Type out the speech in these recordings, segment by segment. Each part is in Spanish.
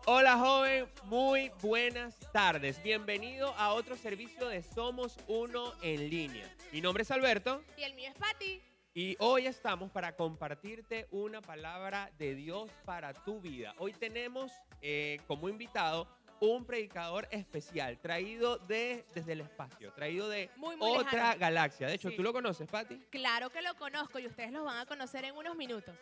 Hola joven, muy buenas tardes. Bienvenido a otro servicio de Somos Uno en línea. Mi nombre es Alberto Y el mío es Patti. y hoy estamos para compartirte una palabra de Dios para tu vida. Hoy tenemos como invitado un predicador especial traído desde el espacio, traído de Muy otra lejano. galaxia. De hecho, Sí. ¿tú lo conoces, Patti? Claro que lo conozco y ustedes lo van a conocer en unos minutos.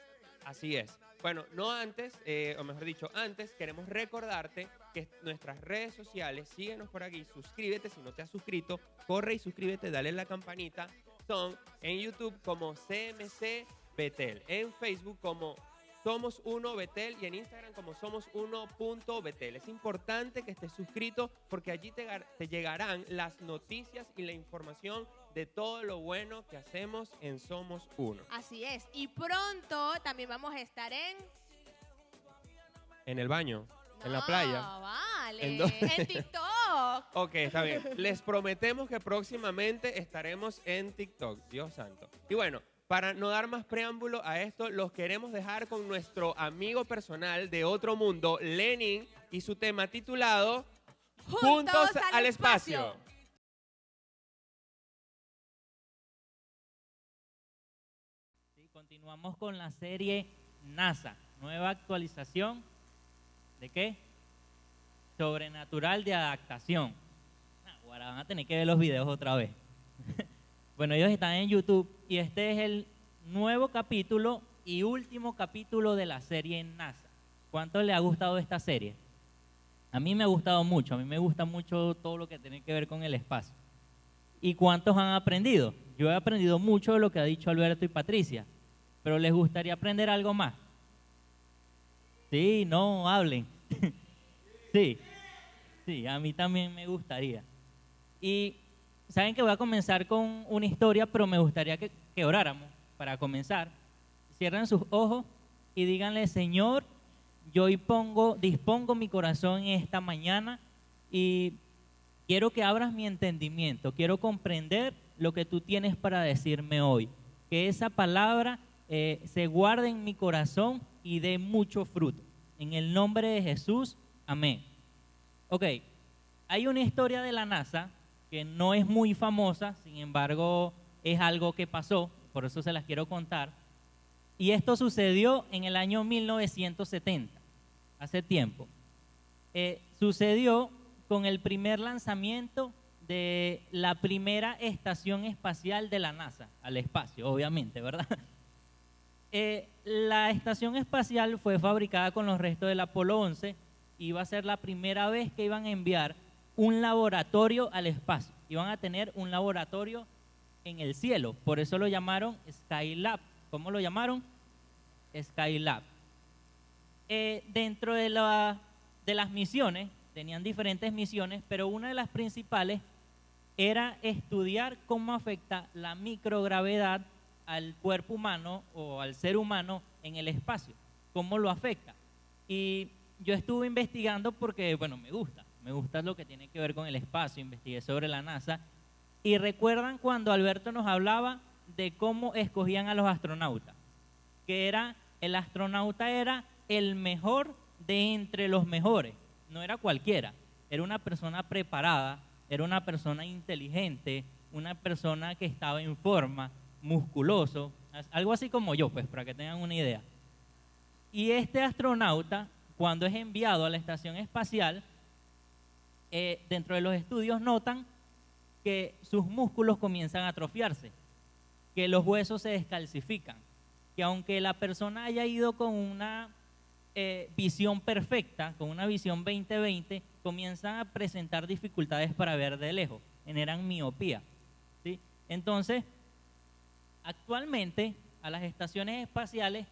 Así es. Bueno, no antes, o mejor dicho, antes queremos recordarte que nuestras redes sociales, síguenos por aquí, suscríbete si no te has suscrito, corre y suscríbete, dale la campanita. Son en YouTube como CMC Betel, en Facebook como Somos Uno Betel y en Instagram como Somos Uno.betel. Es importante que estés suscrito porque allí te llegarán las noticias y la información de todo lo bueno que hacemos en Somos Uno. Así es. Y pronto también vamos a estar en... En el baño, en la No, playa. vale. ¿En dónde? En TikTok. Ok, está bien. Les prometemos que próximamente estaremos en TikTok. Dios santo. Y bueno, para no dar más preámbulo a esto, los queremos dejar con nuestro amigo personal de otro mundo, Lenin, y su tema titulado Juntos al espacio. Sí, continuamos con la serie NASA, nueva actualización ¿de qué? Sobrenatural de adaptación. Ahora van a tener que ver los videos otra vez. Bueno, ellos están en YouTube y este es el nuevo capítulo y último capítulo de la serie en NASA. ¿Cuánto le ha gustado esta serie? A mí me ha gustado mucho, a mí me gusta mucho todo lo que tiene que ver con el espacio. ¿Y cuántos han aprendido? Yo he aprendido mucho de lo que ha dicho Alberto y Patricia, pero ¿les gustaría aprender algo más? Sí, no, hablen. Sí, sí, a mí también me gustaría. Y saben que voy a comenzar con una historia, pero me gustaría que oráramos para comenzar. Cierren sus ojos y díganle, Señor, yo hoy dispongo mi corazón en esta mañana y quiero que abras mi entendimiento, quiero comprender lo que tú tienes para decirme hoy. Que esa palabra se guarde en mi corazón y dé mucho fruto. En el nombre de Jesús, amén. Ok, hay una historia de la NASA que no es muy famosa, sin embargo es algo que pasó, por eso se las quiero contar. Y esto sucedió en el año 1970, hace tiempo. Sucedió con el primer lanzamiento de la primera estación espacial de la NASA, al espacio, obviamente, ¿verdad? La estación espacial fue fabricada con los restos del Apolo 11 y iba a ser la primera vez que iban a enviar un laboratorio al espacio. Iban a tener un laboratorio en el cielo, por eso lo llamaron Skylab. ¿Cómo lo llamaron? Skylab. Dentro de las misiones, tenían diferentes misiones, pero una de las principales era estudiar cómo afecta la microgravedad al cuerpo humano o al ser humano en el espacio, cómo lo afecta. Y yo estuve investigando porque, bueno, me gusta lo que tiene que ver con el espacio, investigué sobre la NASA. Y recuerdan cuando Alberto nos hablaba de cómo escogían a los astronautas, que el astronauta era el mejor de entre los mejores, no era cualquiera, era una persona preparada, era una persona inteligente, una persona que estaba en forma, musculoso, algo así como yo, pues, para que tengan una idea. Y este astronauta, cuando es enviado a la estación espacial, dentro de los estudios notan que sus músculos comienzan a atrofiarse, que los huesos se descalcifican, que aunque la persona haya ido con una visión perfecta, con una visión 20/20, comienzan a presentar dificultades para ver de lejos, generan miopía, ¿sí? Entonces, actualmente a las estaciones espaciales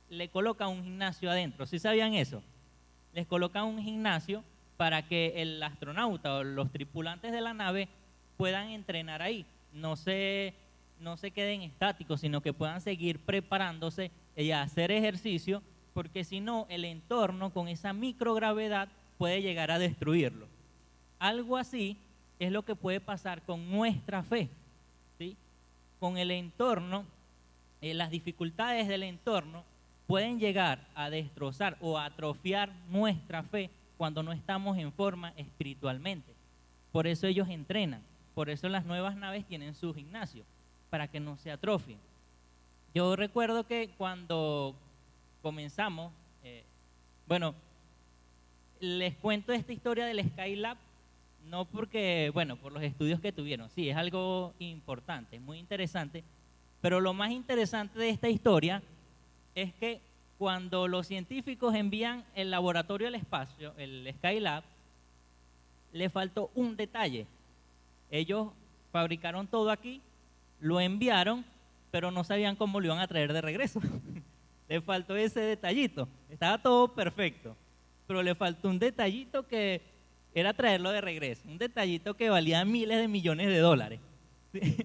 le colocan un gimnasio adentro. ¿Sí sabían eso? Les colocan un gimnasio para que el astronauta o los tripulantes de la nave puedan entrenar ahí, no se queden estáticos, sino que puedan seguir preparándose y hacer ejercicio, porque si no, el entorno con esa microgravedad puede llegar a destruirlo. Algo así es lo que puede pasar con nuestra fe, ¿sí? Con el entorno, las dificultades del entorno pueden llegar a destrozar o a atrofiar nuestra fe cuando no estamos en forma espiritualmente. Por eso ellos entrenan, por eso las nuevas naves tienen su gimnasio, para que no se atrofien. Yo recuerdo que cuando comenzamos, bueno, les cuento esta historia del Skylab, no porque, bueno, por los estudios que tuvieron, sí, es algo importante, muy interesante, pero lo más interesante de esta historia es que cuando los científicos envían el laboratorio al espacio, el Skylab, le faltó un detalle. Ellos fabricaron todo aquí, lo enviaron, pero no sabían cómo lo iban a traer de regreso. Le faltó ese detallito. Estaba todo perfecto, pero le faltó un detallito que era traerlo de regreso. Un detallito que valía miles de millones de dólares. ¿Sí?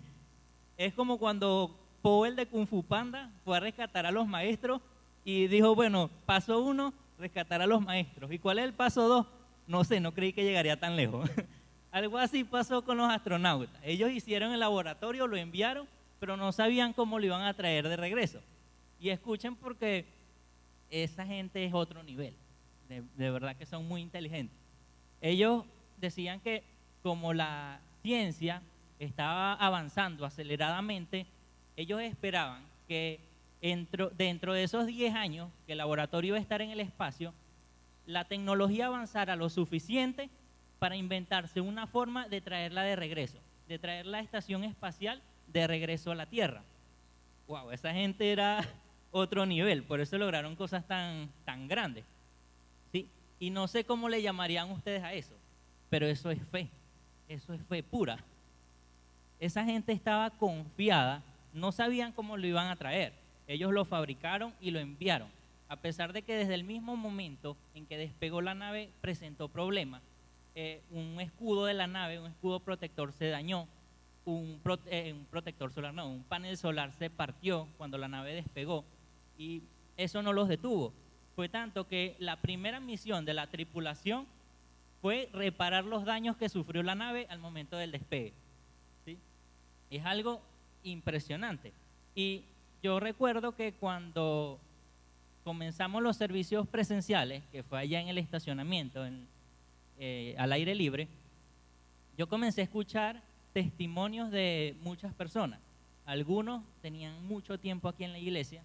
Es como cuando Poe, el de Kung Fu Panda, fue a rescatar a los maestros y dijo, bueno, paso 1, rescatar a los maestros. ¿Y cuál es el paso 2? No sé, no creí que llegaría tan lejos. Algo así pasó con los astronautas. Ellos hicieron el laboratorio, lo enviaron, pero no sabían cómo lo iban a traer de regreso. Y escuchen porque esa gente es otro nivel. De verdad que son muy inteligentes. Ellos decían que como la ciencia estaba avanzando aceleradamente, ellos esperaban que dentro de esos 10 años que el laboratorio iba a estar en el espacio, la tecnología avanzara lo suficiente para inventarse una forma de traerla de regreso, de traer la estación espacial de regreso a la Tierra. Wow, esa gente era otro nivel, por eso lograron cosas tan grandes. ¿Sí? Y no sé cómo le llamarían ustedes a eso, pero eso es fe pura. Esa gente estaba confiada, no sabían cómo lo iban a traer. Ellos lo fabricaron y lo enviaron. A pesar de que desde el mismo momento en que despegó la nave presentó problemas, un escudo de la nave, un escudo protector se dañó, un protector solar, no, un panel solar se partió cuando la nave despegó y eso no los detuvo. Fue tanto que la primera misión de la tripulación fue reparar los daños que sufrió la nave al momento del despegue. ¿Sí? Es algo impresionante. Y yo recuerdo que cuando comenzamos los servicios presenciales, que fue allá en el estacionamiento, al aire libre, yo comencé a escuchar testimonios de muchas personas. Algunos tenían mucho tiempo aquí en la iglesia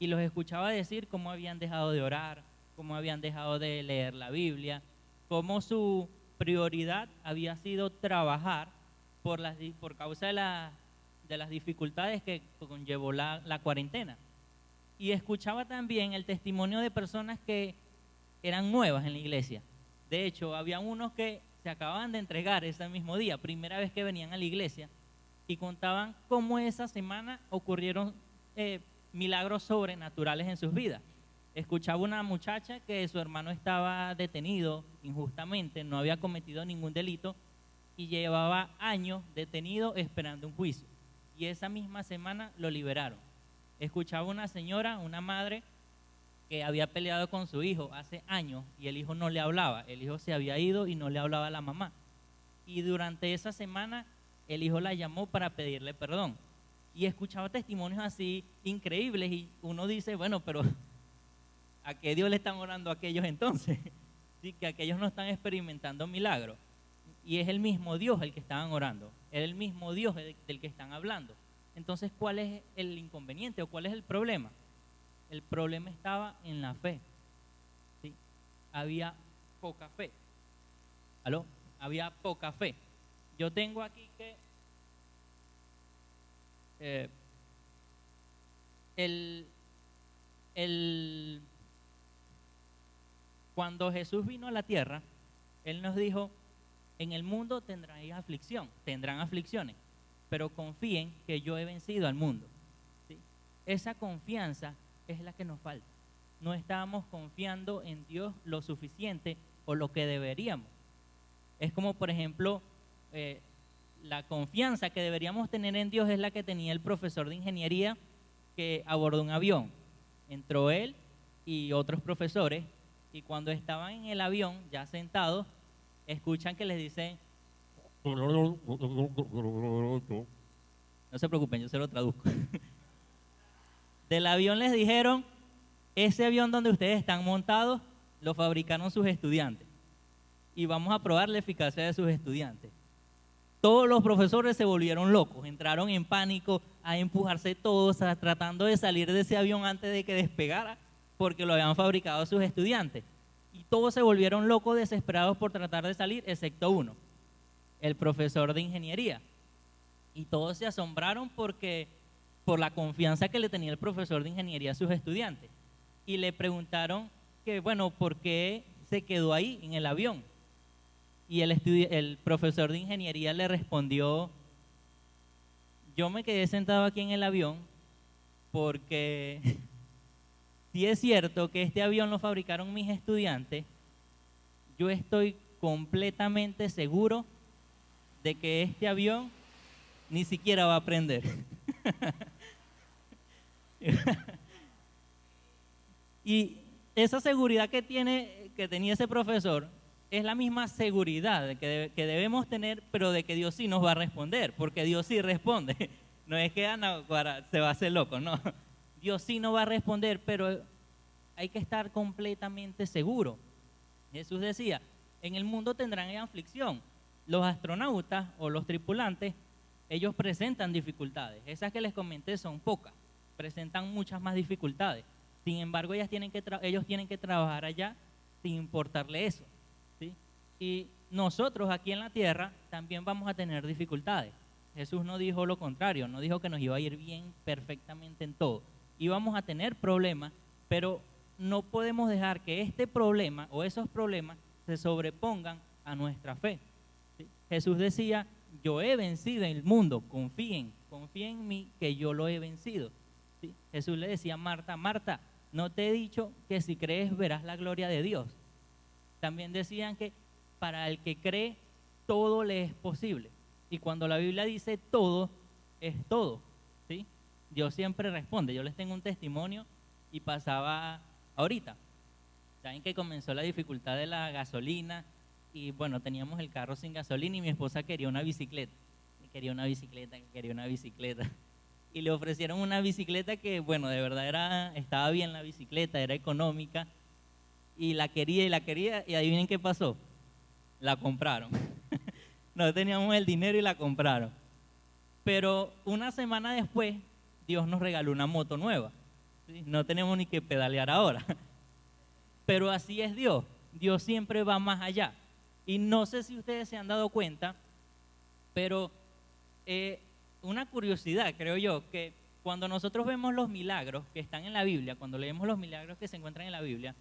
y los escuchaba decir cómo habían dejado de orar, cómo habían dejado de leer la Biblia, cómo su prioridad había sido trabajar por causa de las dificultades que conllevó la cuarentena. Y escuchaba también el testimonio de personas que eran nuevas en la iglesia. De hecho, había unos que se acababan de entregar ese mismo día, primera vez que venían a la iglesia, y contaban cómo esa semana ocurrieron milagros sobrenaturales en sus vidas. Escuchaba una muchacha que su hermano estaba detenido injustamente, no había cometido ningún delito y llevaba años detenido esperando un juicio. Y esa misma semana lo liberaron. Escuchaba una señora, una madre, que había peleado con su hijo hace años y el hijo no le hablaba. El hijo se había ido y no le hablaba a la mamá. Y durante esa semana el hijo la llamó para pedirle perdón. Y escuchaba testimonios así increíbles y uno dice, bueno, pero ¿a qué Dios le están orando a aquellos entonces? Sí, que aquellos no están experimentando milagros. Y es el mismo Dios el que estaban orando, es el mismo Dios del que están hablando. Entonces, ¿cuál es el inconveniente o cuál es el problema? El problema estaba en la fe. ¿Sí? Había poca fe. ¿Aló? Había poca fe. Yo tengo aquí que cuando Jesús vino a la tierra, Él nos dijo, en el mundo tendrán aflicciones, pero confíen que yo he vencido al mundo. ¿Sí? Esa confianza es la que nos falta. No estábamos confiando en Dios lo suficiente o lo que deberíamos. Es como, por ejemplo, la confianza que deberíamos tener en Dios es la que tenía el profesor de ingeniería que abordó un avión. Entró él y otros profesores y cuando estaban en el avión, ya sentados, escuchan que les dicen, no se preocupen, yo se lo traduzco. Del avión les dijeron, ese avión donde ustedes están montados lo fabricaron sus estudiantes y vamos a probar la eficacia de sus estudiantes. Todos los profesores se volvieron locos, entraron en pánico a empujarse todos, tratando de salir de ese avión antes de que despegara, porque lo habían fabricado sus estudiantes. Y todos se volvieron locos, desesperados por tratar de salir, excepto uno, el profesor de ingeniería. Y todos se asombraron por la confianza que le tenía el profesor de ingeniería a sus estudiantes. Y le preguntaron que, bueno, ¿por qué se quedó ahí en el avión? Y el profesor de ingeniería le respondió: yo me quedé sentado aquí en el avión porque si es cierto que este avión lo fabricaron mis estudiantes, yo estoy completamente seguro de que este avión ni siquiera va a prender. Y esa seguridad que tenía ese profesor es la misma seguridad que debemos tener, pero de que Dios sí nos va a responder, porque Dios sí responde. No es que se va a hacer loco, no. Dios sí nos va a responder, pero hay que estar completamente seguro. Jesús decía: en el mundo tendrán aflicción. Los astronautas o los tripulantes, ellos presentan dificultades. Esas que les comenté son pocas, presentan muchas más dificultades. Sin embargo, ellos tienen que trabajar allá sin importarle eso, ¿sí? Y nosotros aquí en la tierra también vamos a tener dificultades. Jesús no dijo lo contrario, no dijo que nos iba a ir bien perfectamente en todo. Íbamos a tener problemas, pero no podemos dejar que este problema o esos problemas se sobrepongan a nuestra fe, ¿sí? Jesús decía: yo he vencido el mundo, confíen en mí que yo lo he vencido, ¿sí? Jesús le decía a Marta: Marta, ¿no te he dicho que si crees verás la gloria de Dios? También decían que para el que cree todo le es posible. Y cuando la Biblia dice todo, es todo, ¿sí? Dios siempre responde. Yo les tengo un testimonio y pasaba ahorita. Saben que comenzó la dificultad de la gasolina y bueno, teníamos el carro sin gasolina y mi esposa quería una bicicleta. Quería una bicicleta. Y le ofrecieron una bicicleta que, bueno, de verdad estaba bien la bicicleta, era económica, y la quería, y adivinen qué pasó, la compraron. No teníamos el dinero y la compraron. Pero una semana después, Dios nos regaló una moto nueva, ¿sí? No tenemos ni que pedalear ahora. Pero así es Dios, Dios siempre va más allá. Y no sé si ustedes se han dado cuenta, pero una curiosidad, creo yo, que cuando nosotros vemos los milagros que están en la Biblia, cuando leemos los milagros que se encuentran en la Biblia,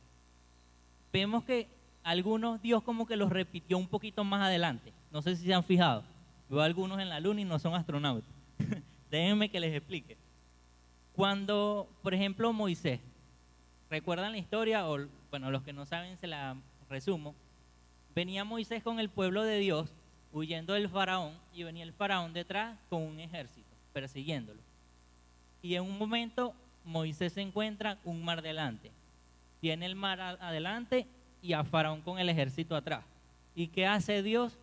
vemos que algunos Dios como que los repitió un poquito más adelante. No sé si se han fijado. Veo algunos en la luna y no son astronautas. Déjenme que les explique. Cuando, por ejemplo, Moisés, ¿recuerdan la historia? O, bueno, los que no saben se la resumo. Venía Moisés con el pueblo de Dios huyendo del faraón, y venía el faraón detrás con un ejército persiguiéndolo. Y en un momento Moisés se encuentra un mar delante, tiene el mar adelante y a faraón con el ejército atrás. ¿Y qué hace Dios?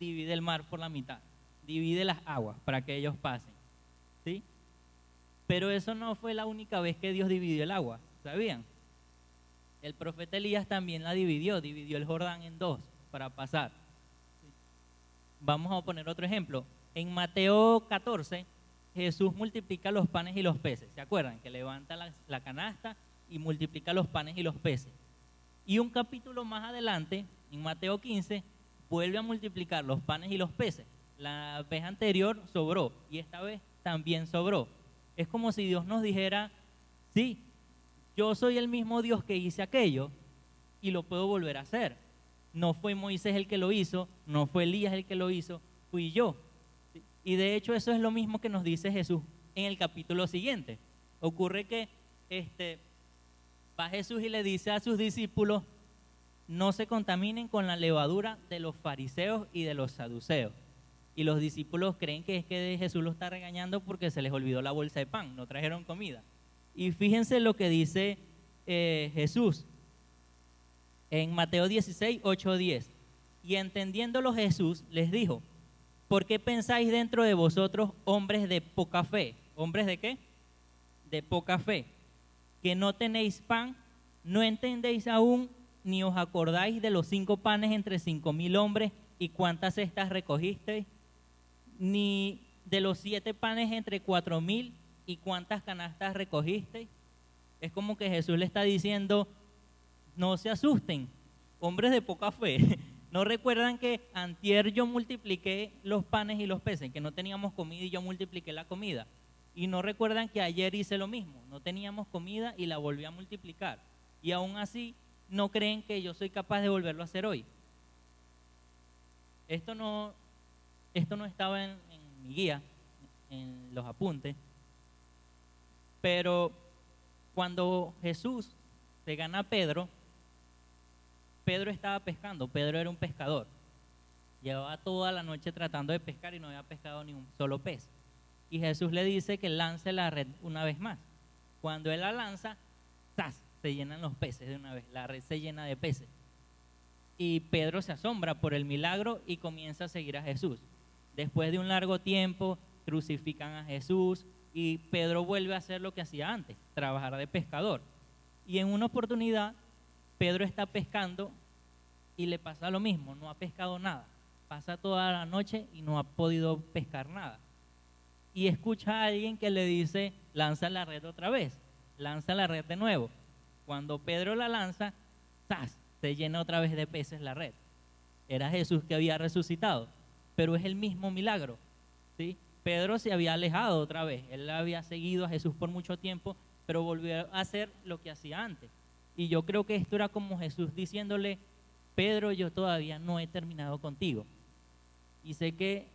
Divide el mar por la mitad, divide las aguas para que ellos pasen, ¿sí? Pero eso no fue la única vez que Dios dividió el agua, ¿sabían? El profeta Elías también la dividió el Jordán en dos para pasar. Vamos a poner otro ejemplo. En Mateo 14, Jesús multiplica los panes y los peces. ¿Se acuerdan? Que levanta la canasta y multiplica los panes y los peces. Y un capítulo más adelante, en Mateo 15, vuelve a multiplicar los panes y los peces. La vez anterior sobró y esta vez también sobró. Es como si Dios nos dijera: sí, yo soy el mismo Dios que hice aquello y lo puedo volver a hacer. No fue Moisés el que lo hizo, no fue Elías el que lo hizo, fui yo. Y de hecho eso es lo mismo que nos dice Jesús en el capítulo siguiente. Ocurre que va Jesús y le dice a sus discípulos: no se contaminen con la levadura de los fariseos y de los saduceos. Y los discípulos creen que es que Jesús los está regañando porque se les olvidó la bolsa de pan, no trajeron comida. Y fíjense lo que dice Jesús en Mateo 16, 8, 10. Y entendiéndolo Jesús les dijo: ¿por qué pensáis dentro de vosotros, hombres de poca fe? ¿Hombres de qué? De poca fe. que no tenéis pan, no entendéis aún, ni os acordáis de los 5 panes entre 5.000 hombres y cuántas cestas recogisteis, ni de los 7 panes entre 4.000 y cuántas canastas recogisteis. Es como que Jesús le está diciendo, no se asusten, hombres de poca fe. ¿No recuerdan que antier yo multipliqué los panes y los peces, que no teníamos comida y yo multipliqué la comida? Y no recuerdan que ayer hice lo mismo, no teníamos comida y la volví a multiplicar. Y aún así no creen que yo soy capaz de volverlo a hacer hoy. Esto no estaba en mi guía, en los apuntes, pero cuando Jesús se gana a Pedro, Pedro estaba pescando, Pedro era un pescador. Llevaba toda la noche tratando de pescar y no había pescado ni un solo pez. Y Jesús le dice que lance la red una vez más. Cuando él la lanza, ¡zas!, se llenan los peces de una vez, la red se llena de peces. Y Pedro se asombra por el milagro y comienza a seguir a Jesús. Después de un largo tiempo, crucifican a Jesús y Pedro vuelve a hacer lo que hacía antes, trabajar de pescador. Y en una oportunidad, Pedro está pescando y le pasa lo mismo, no ha pescado nada. Pasa toda la noche y no ha podido pescar nada. Y escucha a alguien que le dice, lanza la red otra vez, lanza la red de nuevo. Cuando Pedro la lanza, ¡zas!, se llena otra vez de peces la red. Era Jesús que había resucitado, pero es el mismo milagro, ¿sí? Pedro se había alejado otra vez, él había seguido a Jesús por mucho tiempo, pero volvió a hacer lo que hacía antes. Y yo creo que esto era como Jesús diciéndole, Pedro, yo todavía no he terminado contigo. Y sé que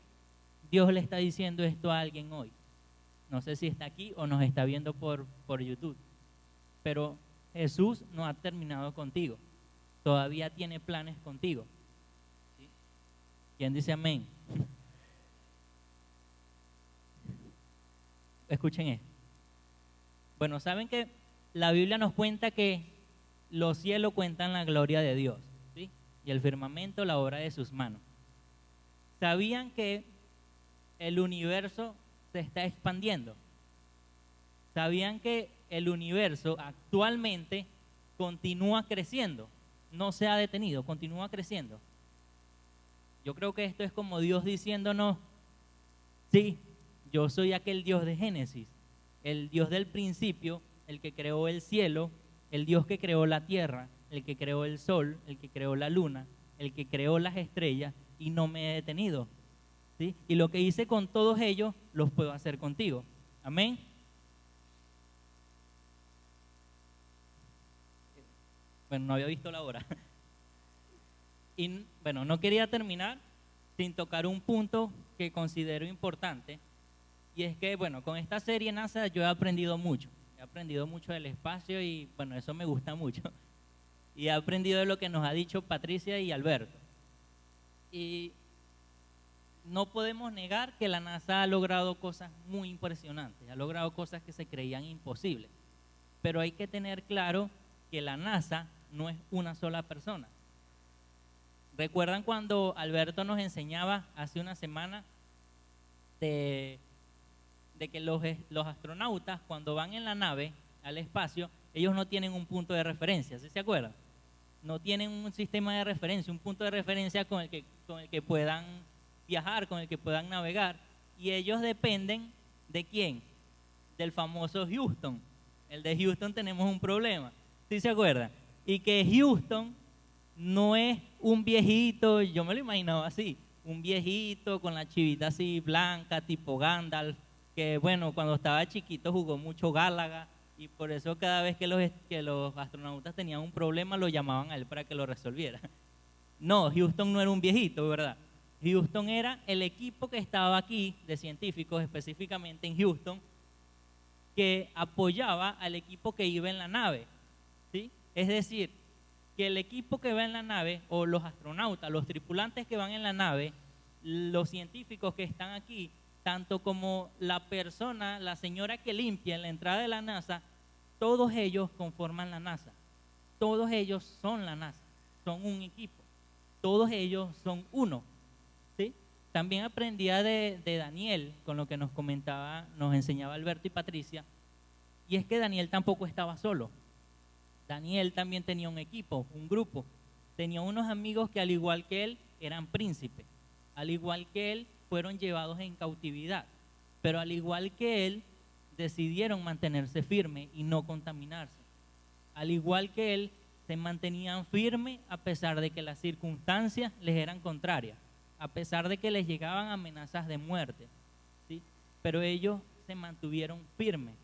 Dios le está diciendo esto a alguien hoy. No sé si está aquí o nos está viendo por YouTube. Pero Jesús no ha terminado contigo. Todavía tiene planes contigo. ¿Sí? ¿Quién dice amén? Escuchen esto. Bueno, saben que la Biblia nos cuenta que los cielos cuentan la gloria de Dios, ¿sí? Y el firmamento la obra de sus manos. ¿Sabían que el universo se está expandiendo? ¿Sabían que el universo actualmente continúa creciendo? No se ha detenido, continúa creciendo. Yo creo que esto es como Dios diciéndonos, sí, yo soy aquel Dios de Génesis, el Dios del principio, el que creó el cielo, el Dios que creó la tierra, el que creó el sol, el que creó la luna, el que creó las estrellas, y no me he detenido, ¿sí? Y lo que hice con todos ellos, los puedo hacer contigo. Amén. Bueno, no había visto la hora. Y bueno, no quería terminar sin tocar un punto que considero importante. Y es que, bueno, con esta serie NASA yo he aprendido mucho. He aprendido mucho del espacio y, bueno, eso me gusta mucho. Y he aprendido de lo que nos ha dicho Patricia y Alberto. Y no podemos negar que la NASA ha logrado cosas muy impresionantes. Ha logrado cosas que se creían imposibles. Pero hay que tener claro que la NASA no es una sola persona. ¿Recuerdan cuando Alberto nos enseñaba hace una semana de que los astronautas cuando van en la nave al espacio, ellos no tienen un punto de referencia? ¿Sí se acuerdan? No tienen un sistema de referencia, un punto de referencia con el que puedan viajar, con el que puedan navegar, y ellos dependen ¿de quién? Del famoso Houston. El de Houston tenemos un problema, ¿sí se acuerdan? Y que Houston no es un viejito, yo me lo imaginaba así, un viejito con la chivita así blanca, tipo Gandalf, que bueno, cuando estaba chiquito jugó mucho Gálaga, y por eso cada vez que los astronautas tenían un problema lo llamaban a él para que lo resolviera. No, Houston no era un viejito, ¿verdad? Houston era el equipo que estaba aquí, de científicos específicamente en Houston, que apoyaba al equipo que iba en la nave, ¿sí? Es decir, que el equipo que va en la nave, o los astronautas, los tripulantes que van en la nave, los científicos que están aquí, tanto como la persona, la señora que limpia en la entrada de la NASA, todos ellos conforman la NASA. Todos ellos son la NASA, son un equipo. Todos ellos son uno, ¿sí? También aprendía de Daniel, con lo que nos comentaba, nos enseñaba Alberto y Patricia, Y es que Daniel tampoco estaba solo. Daniel también tenía un equipo, un grupo. Tenía unos amigos que al igual que él eran príncipes. Al igual que él fueron llevados en cautividad. Pero al igual que él decidieron mantenerse firmes y no contaminarse. Al igual que él se mantenían firmes a pesar de que las circunstancias les eran contrarias. A pesar de que les llegaban amenazas de muerte. ¿Sí? Pero ellos se mantuvieron firmes.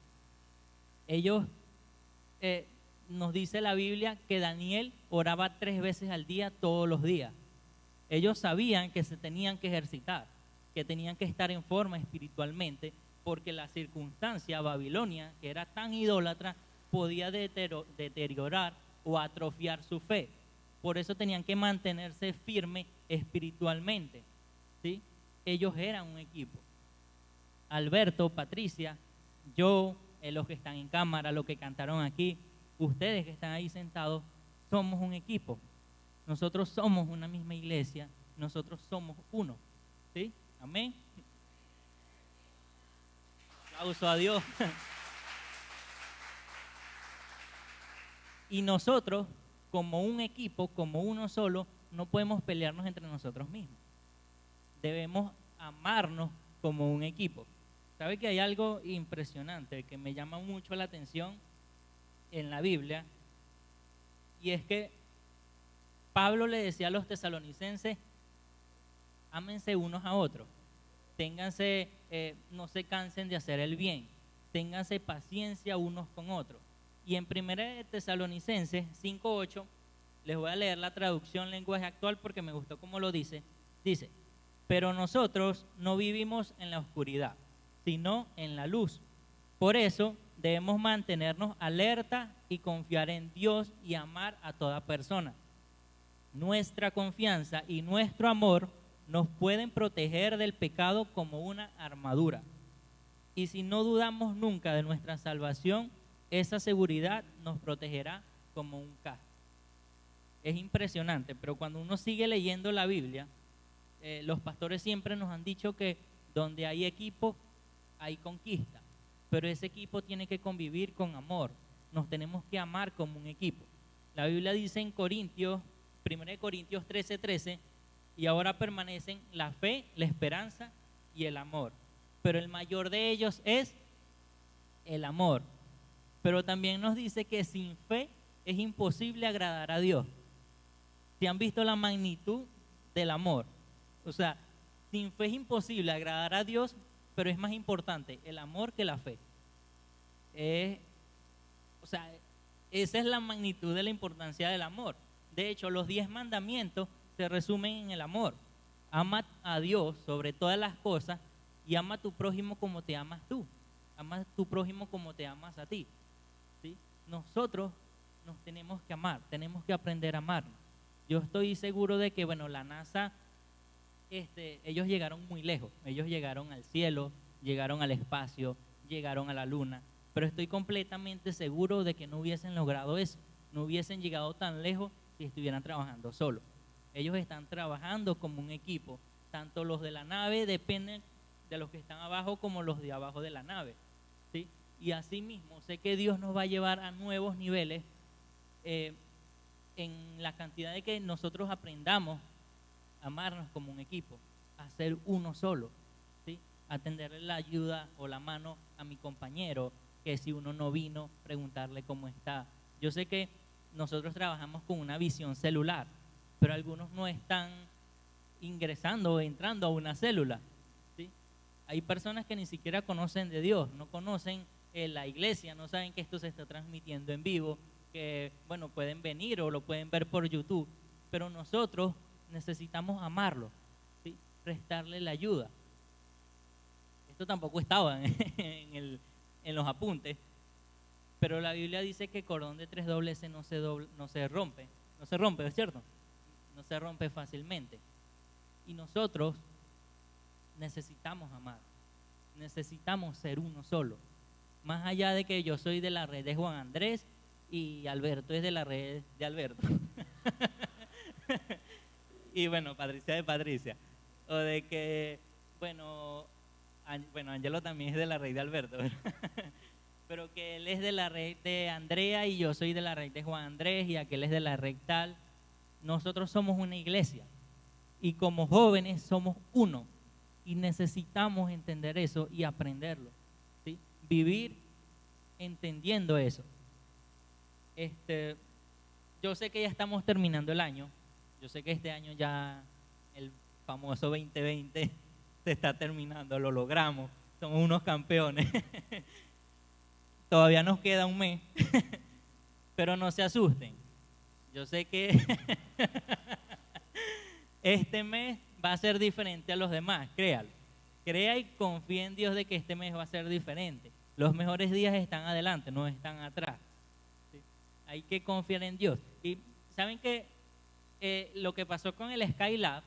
Ellos, nos dice la Biblia que Daniel oraba 3 veces al día, todos los días. Ellos sabían que se tenían que ejercitar, que tenían que estar en forma espiritualmente, porque la circunstancia Babilonia, que era tan idólatra, podía deteriorar o atrofiar su fe. Por eso tenían que mantenerse firmes espiritualmente, ¿sí? Ellos eran un equipo. Alberto, Patricia, yo, los que están en cámara, los que cantaron aquí, ustedes que están ahí sentados, somos un equipo. Nosotros somos una misma iglesia, nosotros somos uno, ¿sí? Amén. Aplauso a Dios. Y nosotros, como un equipo, como uno solo, no podemos pelearnos entre nosotros mismos. Debemos amarnos como un equipo. ¿Sabe que hay algo impresionante que me llama mucho la atención en la Biblia? Y es que Pablo le decía a los tesalonicenses, ámense unos a otros, ténganse, no se cansen de hacer el bien, ténganse paciencia unos con otros. Y en 1 Tesalonicenses 5:8, les voy a leer la traducción lenguaje actual porque me gustó cómo lo dice. Dice, pero nosotros no vivimos en la oscuridad, sino en la luz. Por eso debemos mantenernos alerta y confiar en Dios y amar a toda persona. Nuestra confianza y nuestro amor nos pueden proteger del pecado como una armadura. Y si no dudamos nunca de nuestra salvación, esa seguridad nos protegerá como un casco. Es impresionante, pero cuando uno sigue leyendo la Biblia, los pastores siempre nos han dicho que donde hay equipo, hay conquista. Pero ese equipo tiene que convivir con amor. Nos tenemos que amar como un equipo. La Biblia dice en Corintios, 1 Corintios 13:13, y ahora permanecen la fe, la esperanza y el amor. Pero el mayor de ellos es el amor. Pero también nos dice que sin fe es imposible agradar a Dios. ¿Se han visto la magnitud del amor? O sea, sin fe es imposible agradar a Dios, pero es más importante el amor que la fe. O sea, esa es la magnitud de la importancia del amor. De hecho, los 10 mandamientos se resumen en el amor. Ama a Dios sobre todas las cosas y ama a tu prójimo como te amas tú. Ama a tu prójimo como te amas a ti. ¿Sí? Nosotros nos tenemos que amar, tenemos que aprender a amarnos. Yo estoy seguro de que, bueno, la NASA, ellos llegaron muy lejos. Ellos llegaron al cielo, llegaron al espacio, llegaron a la luna. Pero estoy completamente seguro de que no hubiesen logrado eso. No hubiesen llegado tan lejos si estuvieran trabajando solos. Ellos están trabajando como un equipo. Tanto los de la nave dependen de los que están abajo como los de abajo de la nave. ¿Sí? Y así mismo sé que Dios nos va a llevar a nuevos niveles en la cantidad de que nosotros aprendamos a amarnos como un equipo, a ser uno solo, ¿sí? A tenderle la ayuda o la mano a mi compañero, que si uno no vino, preguntarle cómo está. Yo sé que nosotros trabajamos con una visión celular, pero algunos no están ingresando o entrando a una célula, ¿sí? Hay personas que ni siquiera conocen de Dios, no conocen la iglesia, no saben que esto se está transmitiendo en vivo, que bueno, pueden venir o lo pueden ver por YouTube, pero nosotros necesitamos amarlo, ¿sí? Prestarle la ayuda. Esto tampoco estaba en los apuntes, pero la Biblia dice que cordón de 3 dobleces no se rompe, ¿es cierto? No se rompe fácilmente. Y nosotros necesitamos amar, necesitamos ser uno solo. Más allá de que yo soy de la red de Juan Andrés y Alberto es de la red de Alberto. Y bueno, Patricia de Patricia. O de que, bueno, Angelo también es de la red de Alberto. pero que él es de la red de Andrea y yo soy de la red de Juan Andrés y aquel es de la red tal. Nosotros somos una iglesia y como jóvenes somos uno y necesitamos entender eso y aprenderlo, ¿sí? Vivir entendiendo eso. Yo sé que ya estamos terminando el año, yo sé que este año ya el famoso 2020 se está terminando, lo logramos, somos unos campeones. Todavía nos queda un mes, pero no se asusten. Yo sé que este mes va a ser diferente a los demás, créalo. Crea y confía en Dios de que este mes va a ser diferente. Los mejores días están adelante, no están atrás. ¿Sí? Hay que confiar en Dios. Y saben que lo que pasó con el Skylab,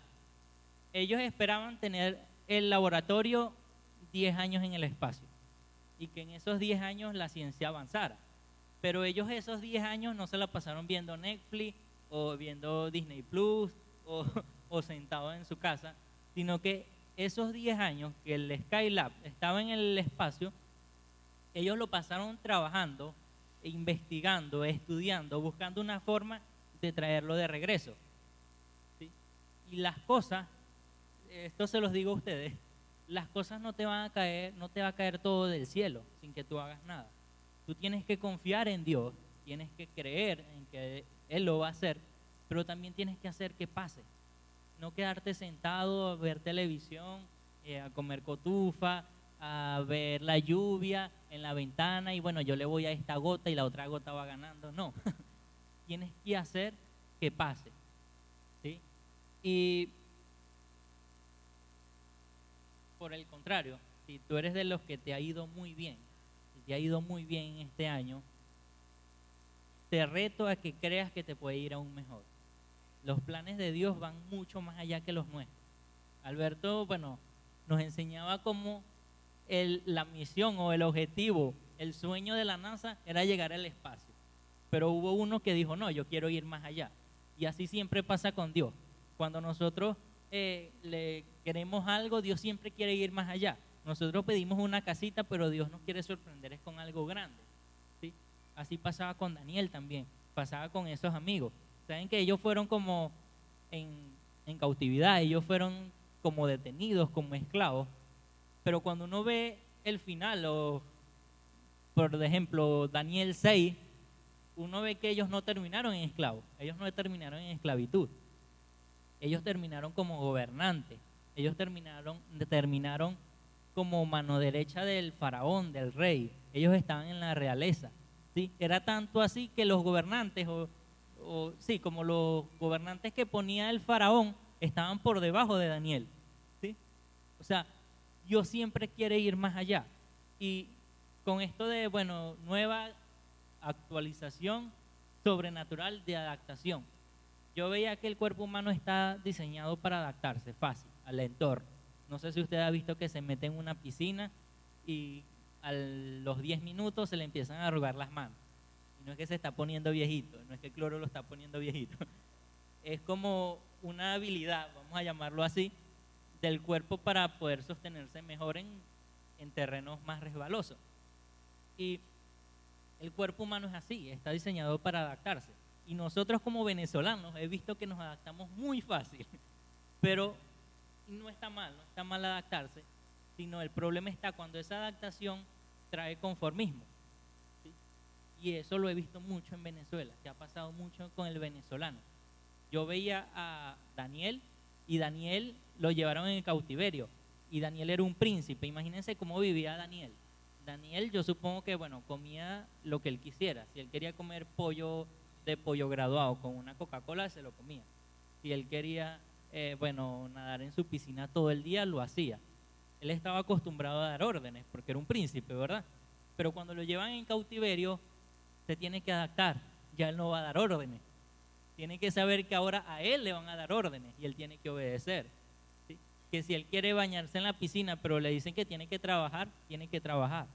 ellos esperaban tener el laboratorio 10 años en el espacio y que en esos 10 años la ciencia avanzara. Pero ellos esos 10 años no se la pasaron viendo Netflix o viendo Disney Plus o sentados en su casa, sino que esos 10 años que el Skylab estaba en el espacio, ellos lo pasaron trabajando, investigando, estudiando, buscando una forma de traerlo de regreso. ¿Sí? Y las cosas, esto se los digo a ustedes, las cosas no te van a caer, no te va a caer todo del cielo sin que tú hagas nada. Tú tienes que confiar en Dios, tienes que creer en que Él lo va a hacer, pero también tienes que hacer que pase. No quedarte sentado a ver televisión, a comer cotufa, a ver la lluvia en la ventana y bueno, yo le voy a esta gota y la otra gota va ganando. No, tienes que hacer que pase, ¿sí? Y por el contrario, si tú eres de los que te ha ido muy bien, si te ha ido muy bien en este año, te reto a que creas que te puede ir aún mejor. Los planes de Dios van mucho más allá que los nuestros. Alberto, bueno, nos enseñaba cómo la misión o el objetivo, el sueño de la NASA era llegar al espacio. Pero hubo uno que dijo, no, yo quiero ir más allá. Y así siempre pasa con Dios. Cuando nosotros le queremos algo, Dios siempre quiere ir más allá. Nosotros pedimos una casita, pero Dios nos quiere sorprender es con algo grande, ¿sí? Así pasaba con Daniel también, pasaba con esos amigos. Saben que ellos fueron como en cautividad, ellos fueron como detenidos, como esclavos, pero cuando uno ve el final, o por ejemplo Daniel 6, uno ve que ellos no terminaron en esclavos, ellos no terminaron en esclavitud, ellos terminaron como gobernantes, ellos terminaron como mano derecha del faraón, del rey, ellos estaban en la realeza, ¿sí? Era tanto así que los gobernantes, como los gobernantes que ponía el faraón, estaban por debajo de Daniel, ¿sí? O sea, Dios siempre quiere ir más allá. Y con esto de, bueno, nueva actualización sobrenatural de adaptación. Yo veía que el cuerpo humano está diseñado para adaptarse fácil al entorno. No sé si usted ha visto que se mete en una piscina y a los 10 minutos se le empiezan a arrugar las manos. Y no es que se está poniendo viejito, no es que el cloro lo está poniendo viejito. Es como una habilidad, vamos a llamarlo así, del cuerpo para poder sostenerse mejor en terrenos más resbalosos. Y el cuerpo humano es así, está diseñado para adaptarse. Y nosotros como venezolanos he visto que nos adaptamos muy fácil, pero no está mal adaptarse, sino el problema está cuando esa adaptación trae conformismo. ¿Sí? Y eso lo he visto mucho en Venezuela, que ha pasado mucho con el venezolano. Yo veía a Daniel y Daniel lo llevaron en el cautiverio y Daniel era un príncipe. Imagínense cómo vivía Daniel. Daniel, yo supongo que, bueno, comía lo que él quisiera. Si él quería comer pollo de pollo graduado con una Coca-Cola, se lo comía. Si él quería, nadar en su piscina todo el día, lo hacía. Él estaba acostumbrado a dar órdenes porque era un príncipe, ¿verdad? Pero cuando lo llevan en cautiverio, se tiene que adaptar. Ya él no va a dar órdenes. Tiene que saber que ahora a él le van a dar órdenes y él tiene que obedecer. ¿Sí? Que si él quiere bañarse en la piscina, pero le dicen que tiene que trabajar, tiene que trabajar.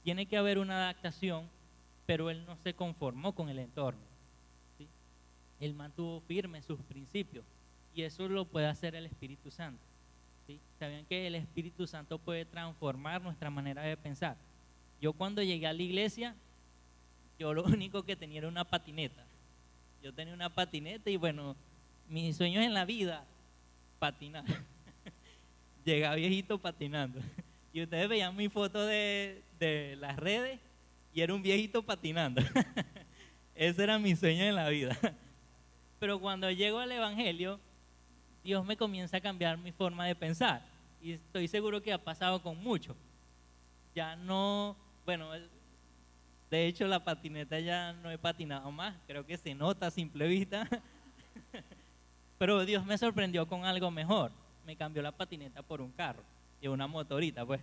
Tiene que haber una adaptación, pero él no se conformó con el entorno. ¿Sí? Él mantuvo firme sus principios y eso lo puede hacer el Espíritu Santo. ¿Sí? ¿Sabían que el Espíritu Santo puede transformar nuestra manera de pensar? Yo cuando llegué a la iglesia, yo lo único que tenía era una patineta. Yo tenía una patineta y bueno, mis sueños en la vida, patinar. Llegaba viejito patinando. Y ustedes veían mi foto de las redes y era un viejito patinando. Ese era mi sueño en la vida. Pero cuando llego al Evangelio, Dios me comienza a cambiar mi forma de pensar. Y estoy seguro que ha pasado con muchos. Ya no, bueno, de hecho la patineta ya no he patinado más. Creo que se nota a simple vista. Pero Dios me sorprendió con algo mejor. Me cambió la patineta por un carro y una motorita, pues.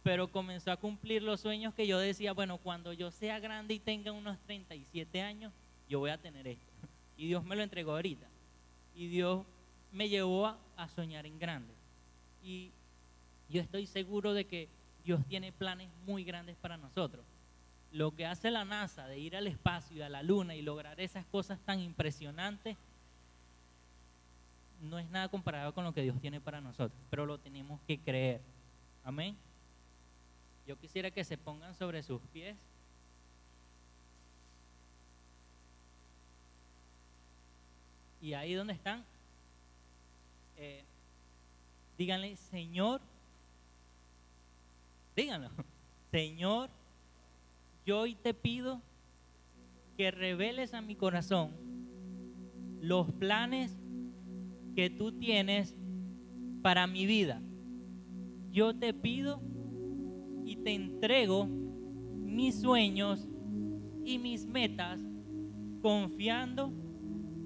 Pero comenzó a cumplir los sueños que yo decía, bueno, cuando yo sea grande y tenga unos 37 años, yo voy a tener esto. Y Dios me lo entregó ahorita. Y Dios me llevó a soñar en grande. Y yo estoy seguro de que Dios tiene planes muy grandes para nosotros. Lo que hace la NASA de ir al espacio y a la luna y lograr esas cosas tan impresionantes no es nada comparado con lo que Dios tiene para nosotros, pero lo tenemos que creer. Amén. Yo quisiera que se pongan sobre sus pies. Y ahí donde están, díganle, Señor, díganlo, Señor, yo hoy te pido que reveles a mi corazón los planes que tú tienes para mi vida. Yo te pido y te entrego mis sueños y mis metas, confiando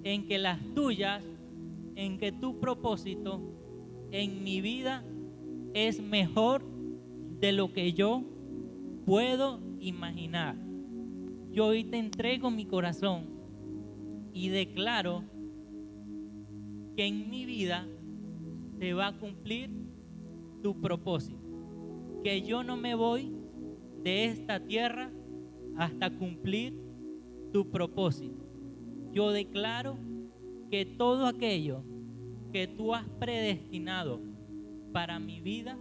en que las tuyas, en que tu propósito en mi vida es mejor de lo que yo puedo imaginar. Yo hoy te entrego mi corazón y declaro que en mi vida se va a cumplir tu propósito, que yo no me voy de esta tierra hasta cumplir tu propósito. Yo declaro que todo aquello que tú has predestinado para mi vida,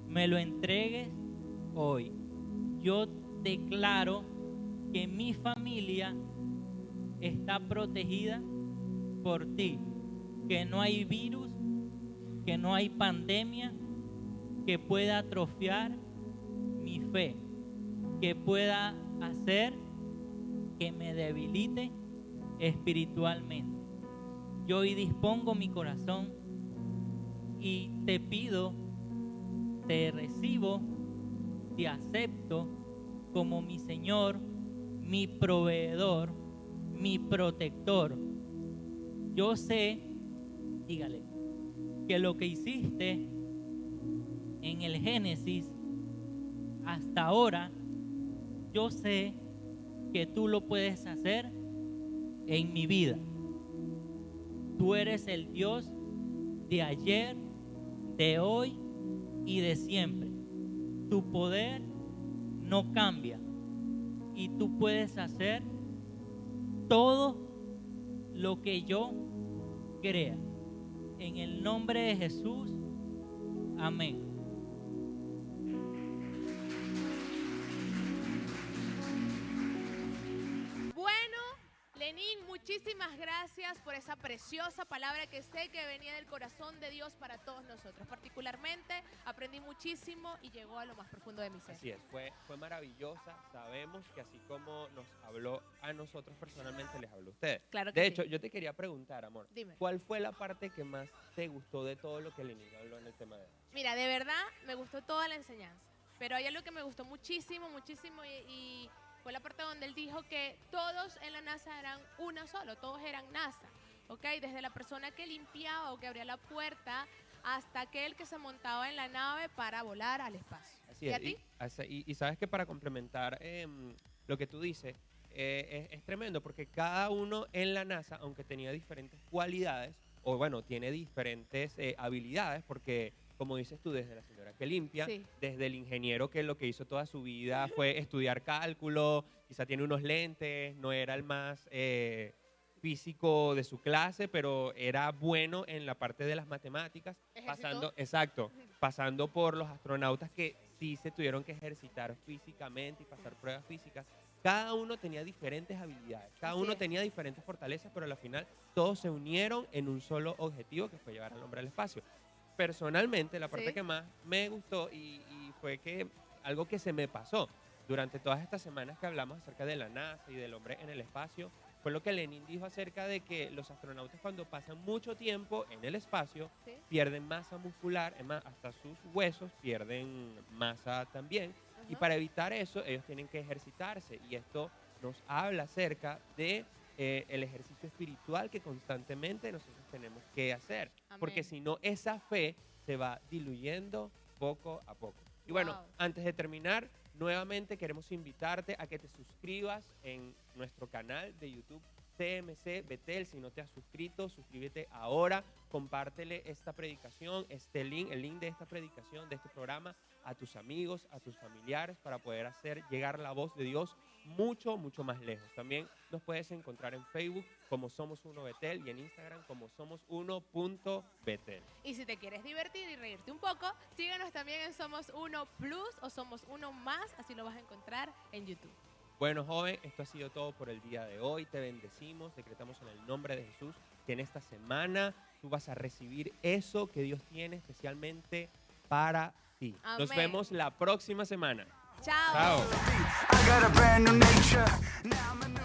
me lo entregues hoy. Yo declaro que mi familia está protegida por ti, que no hay virus, que no hay pandemia que pueda atrofiar mi fe, que pueda hacer que me debilite espiritualmente. Yo hoy dispongo mi corazón y te pido, te recibo, te acepto como mi Señor, mi proveedor, mi protector. Yo sé, dígale, que lo que hiciste en el Génesis hasta ahora, yo sé que tú lo puedes hacer en mi vida. Tú eres el Dios de ayer, de hoy y de siempre. Tu poder no cambia y tú puedes hacer todo lo que yo crea. En el nombre de Jesús, amén. Bueno, Lenín, muchísimas gracias por esa preciosa palabra que sé que venía del corazón de Dios para todos nosotros. Particularmente aprendí muchísimo y llegó a lo más profundo de mi ser. Así es, fue maravillosa. Sabemos que así como nos habló a nosotros personalmente, les habló a ustedes. Claro que De sí. hecho, yo te quería preguntar, amor, Dime. ¿cuál fue la parte que más te gustó de todo lo que Lenín habló en el tema de hoy? Mira, de verdad me gustó toda la enseñanza, pero hay algo que me gustó muchísimo, muchísimo y fue la parte donde él dijo que todos en la NASA eran una sola, todos eran NASA, ¿ok? Desde la persona que limpiaba o que abría la puerta hasta aquel que se montaba en la nave para volar al espacio. Así ¿Y es. a ti? Y sabes que para complementar lo que tú dices, es tremendo porque cada uno en la NASA, aunque tenía diferentes cualidades, o bueno, tiene diferentes habilidades, porque como dices tú, desde la señora que limpia, Sí. desde el ingeniero que lo que hizo toda su vida fue estudiar cálculo, quizá tiene unos lentes, no era el más físico de su clase, pero era bueno en la parte de las matemáticas, Ejército. pasando por los astronautas que sí se tuvieron que ejercitar físicamente y pasar pruebas físicas. Cada uno tenía diferentes habilidades, cada Así uno es. tenía diferentes fortalezas, pero al final todos se unieron en un solo objetivo, que fue llevar al hombre al espacio. Personalmente, la parte Sí. que más me gustó y fue que algo que se me pasó durante todas estas semanas que hablamos acerca de la NASA y del hombre en el espacio, fue lo que Lenin dijo acerca de que los astronautas cuando pasan mucho tiempo en el espacio Sí. pierden masa muscular, es más, hasta sus huesos pierden masa también. Y Ajá. para evitar eso, ellos tienen que ejercitarse. Y esto nos habla acerca de el ejercicio espiritual que constantemente nosotros tenemos que hacer. Porque Amén. si no, esa fe se va diluyendo poco a poco. Y bueno, Wow. antes de terminar, nuevamente queremos invitarte a que te suscribas en nuestro canal de YouTube TMC Betel. Si no te has suscrito, suscríbete ahora, compártele esta predicación, este link, el link de esta predicación, de este programa, a tus amigos, a tus familiares, para poder hacer llegar la voz de Dios mucho, mucho más lejos. También nos puedes encontrar en Facebook como Somos Uno Betel y en Instagram como Somos1.betel. Y si te quieres divertir y reírte un poco, síguenos también en Somos Uno Plus o Somos Uno Más, así lo vas a encontrar en YouTube. Bueno, joven, esto ha sido todo por el día de hoy. Te bendecimos, decretamos en el nombre de Jesús que en esta semana tú vas a recibir eso que Dios tiene especialmente para ti. Nos Amén. vemos la próxima semana. Chao. Chao. I got a brand new nature. Now I'm a new